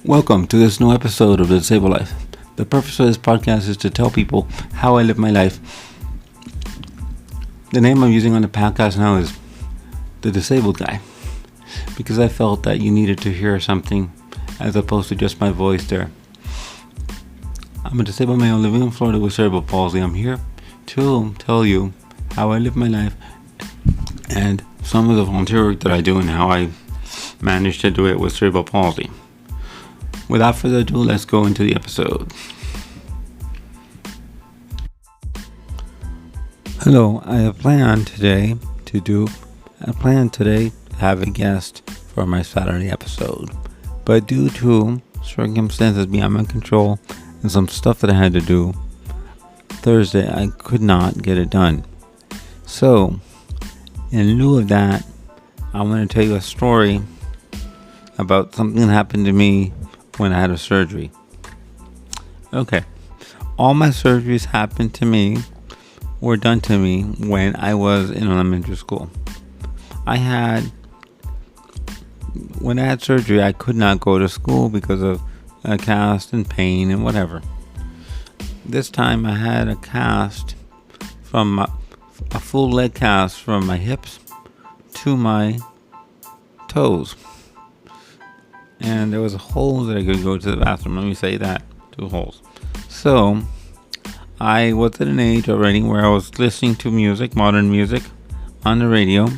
Welcome to this new episode of The Disabled Life. The purpose of this podcast is to tell people how I live my life. The name I'm using on the podcast now is The Disabled Guy, because I felt that you needed to hear something as opposed to just my voice there. I'm a disabled male living in Florida with cerebral palsy. I'm here to tell you how I live my life and some of the volunteer work that I do and how I managed to do it with cerebral palsy. Without further ado, let's go into the episode. Hello, I planned today to have a guest for my Saturday episode. But due to circumstances beyond my control and some stuff that I had to do Thursday, I could not get it done. So, in lieu of that, I'm going to tell you a story about something that happened to me when I had a surgery. Okay, all my surgeries were done to me when I was in elementary school. When I had surgery, I could not go to school because of a cast and pain and whatever. This time I had a full leg cast from my hips to my toes. And there was a hole that I could go to the bathroom. Let me say that. 2 holes. So, I was at an age already where I was listening to music, modern music, on the radio.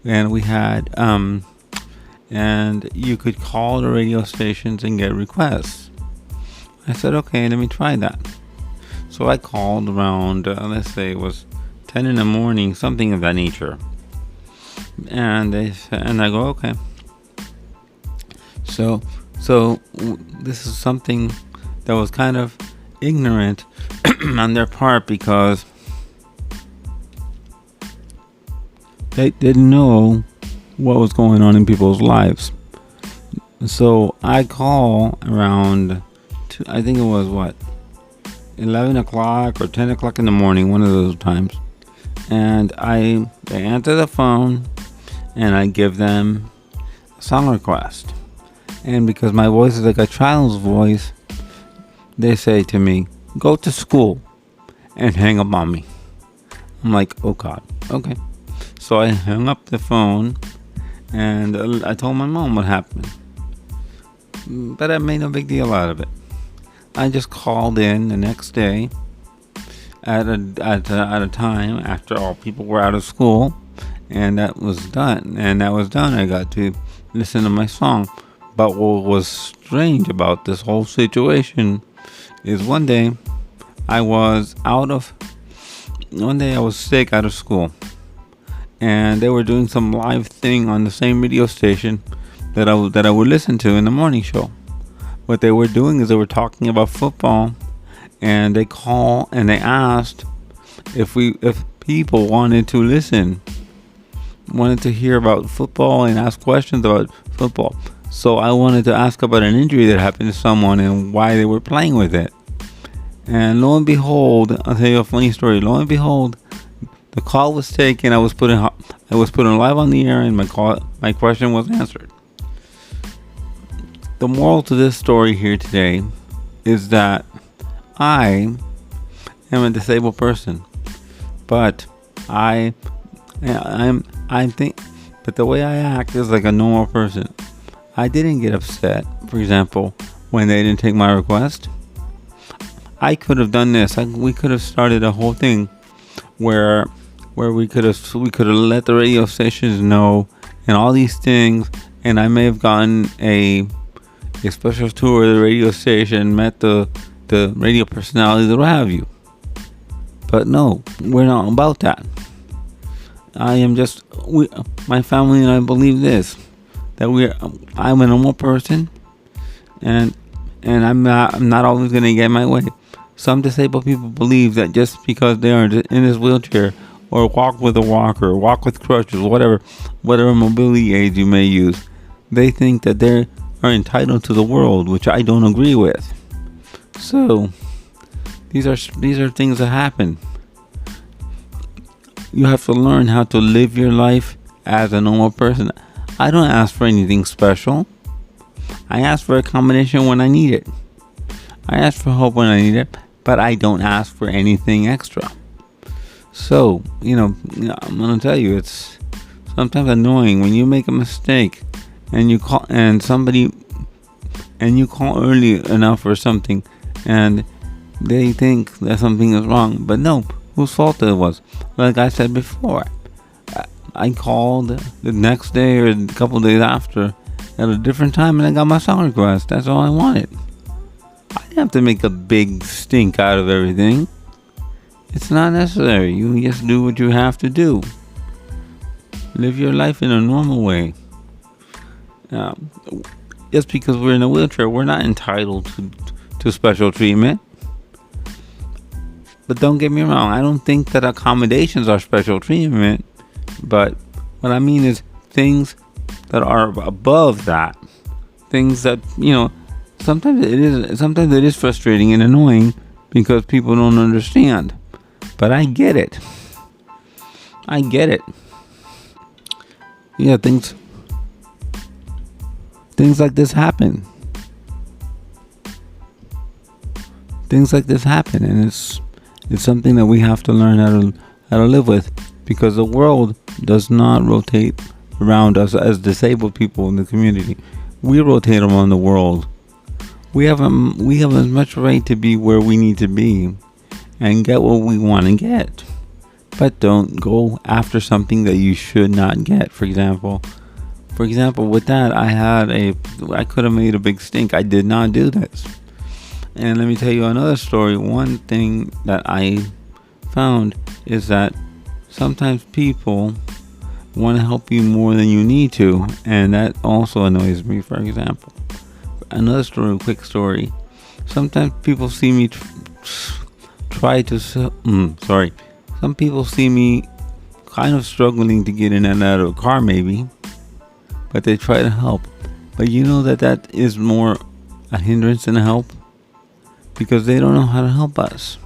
And we had, and you could call the radio stations and get requests. I said, okay, let me try that. So I called around, let's say it was 10 in the morning, something of that nature. And I go, okay. So this is something that was kind of ignorant on their part because they didn't know what was going on in people's lives. So I call around, I think it was 11 o'clock or 10 o'clock in the morning, one of those times. And they answer the phone and I give them a song request. And because my voice is like a child's voice, they say to me, go to school, and hang up on me. I'm like, oh God, okay. So I hung up the phone, and I told my mom what happened. But I made no big deal out of it. I just called in the next day at a time after all people were out of school, and that was done. I got to listen to my song. But what was strange about this whole situation is one day I was sick out of school, and they were doing some live thing on the same radio station that I would listen to in the morning show. What they were doing is they were talking about football, and they asked if people wanted to hear about football and ask questions about football. So I wanted to ask about an injury that happened to someone and why they were playing with it. And lo and behold, I'll tell you a funny story. Lo and behold, the call was taken. I was put live on the air, and my question was answered. The moral to this story here today is that I am a disabled person, but but the way I act is like a normal person. I didn't get upset, for example, when they didn't take my request. I could have done this. We could have started a whole thing where we could have let the radio stations know and all these things, and I may have gotten a special tour of the radio station, met the radio personalities, or what have you. But no, we're not about that. My family and I believe this. I'm a normal person, and I'm not always going to get my way. Some disabled people believe that just because they are in this wheelchair or walk with a walker, walk with crutches, whatever mobility aids you may use, they think that they are entitled to the world, which I don't agree with. So these are things that happen. You have to learn how to live your life as a normal person. I don't ask for anything special. I ask for accommodation when I need it. I ask for help when I need it, but I don't ask for anything extra. So, I'm gonna tell you, it's sometimes annoying when you make a mistake and you call early enough or something, and they think that something is wrong, but no, whose fault it was. Like I said before, I called the next day or a couple days after at a different time, and I got my song request. That's all I wanted. I didn't have to make a big stink out of everything. It's not necessary. You just do what you have to do. Live your life in a normal way. Just because we're in a wheelchair, we're not entitled to special treatment. But don't get me wrong, I don't think that accommodations are special treatment. But what I mean is things that are above that. Things that, sometimes it is frustrating and annoying because people don't understand. But I get it. Yeah, things like this happen. And it's something that we have to learn how to live with, because the world does not rotate around us as disabled people in the community. We rotate around the world. We have as much right to be where we need to be and get what we want to get. But don't go after something that you should not get. For example, with that, I could have made a big stink. I did not do this. And let me tell you another story. One thing that I found is that sometimes people want to help you more than you need to, and that also annoys me. For example, another story, quick story. Sometimes people see me Some people see me kind of struggling to get in and out of a car, maybe, but they try to help. But you know that is more a hindrance than a help, because they don't know how to help us.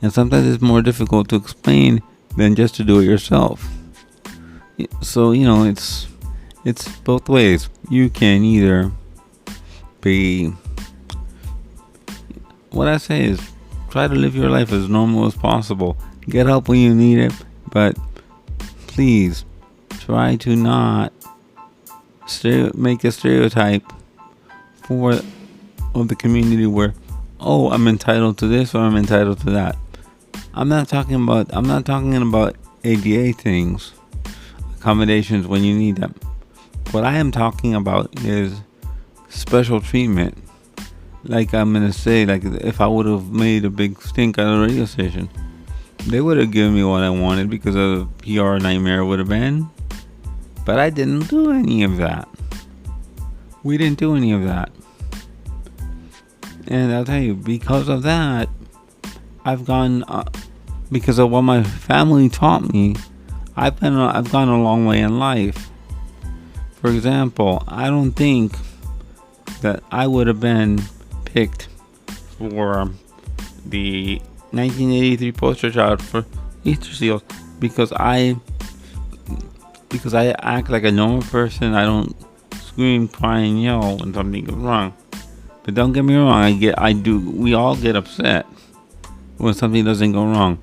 And sometimes it's more difficult to explain than just to do it yourself. So, it's both ways. You can either be, what I say is, try to live your life as normal as possible. Get help when you need it, but please try to not make a stereotype of the community where, oh, I'm entitled to this or I'm entitled to that. I'm not talking about ADA things, accommodations when you need them. What I am talking about is special treatment. Like I'm gonna say, like if I would have made a big stink at a radio station, they would have given me what I wanted because of PR nightmare would have been. But I didn't do any of that. We didn't do any of that. And I'll tell you, because of that, because of what my family taught me, I've gone a long way in life. For example, I don't think that I would have been picked for the 1983 poster child for Easter seals because I act like a normal person. I don't scream, cry, and yell when something goes wrong. But don't get me wrong, we all get upset when something doesn't go wrong.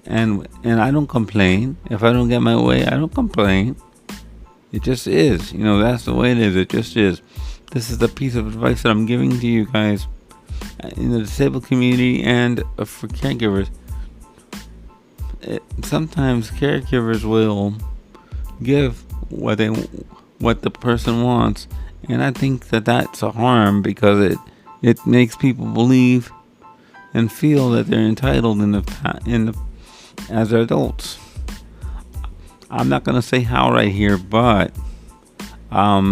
And I don't complain. If I don't get my way, I don't complain. It just is. That's the way it is. It just is. This is the piece of advice that I'm giving to you guys in the disabled community and for caregivers. Sometimes caregivers will give what the person wants, and I think that that's a harm because it makes people believe and feel that they're entitled as adults. I'm not gonna say how right here, but let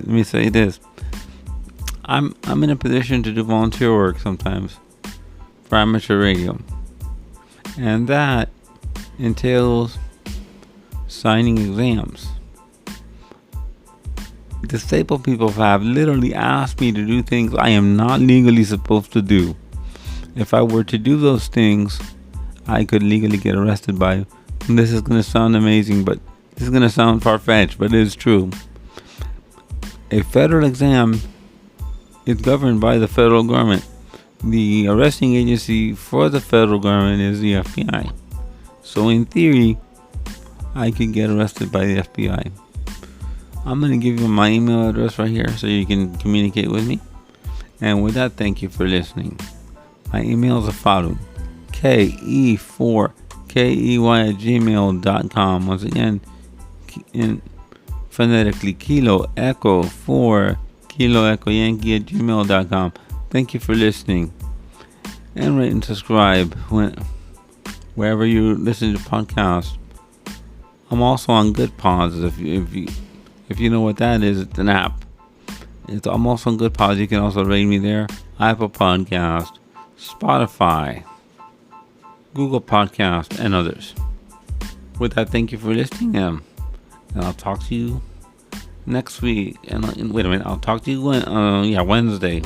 me say this. I'm in a position to do volunteer work sometimes for amateur radio, and that entails signing exams. Disabled people have literally asked me to do things I am not legally supposed to do. If I were to do those things, I could legally get arrested by. And this is going to sound amazing, but this is going to sound far-fetched, but it is true. A federal exam is governed by the federal government. The arresting agency for the federal government is the FBI. So in theory, I could get arrested by the FBI. I'm going to give you my email address right here so you can communicate with me. And with that, thank you for listening. My emails are followed. ke4key@gmail.com. Once again, in phonetically, Kilo Echo 4 Kilo Echo Yankee @gmail.com. Thank you for listening. And rate and subscribe wherever you listen to podcasts. I'm also on Good Pods. If you know what that is, it's an app. I'm also on Good Pods. You can also rate me there. Apple Podcast, Spotify, Google Podcast, and others. With that, thank you for listening. And I'll talk to you next week. And wait a minute, I'll talk to you Wednesday.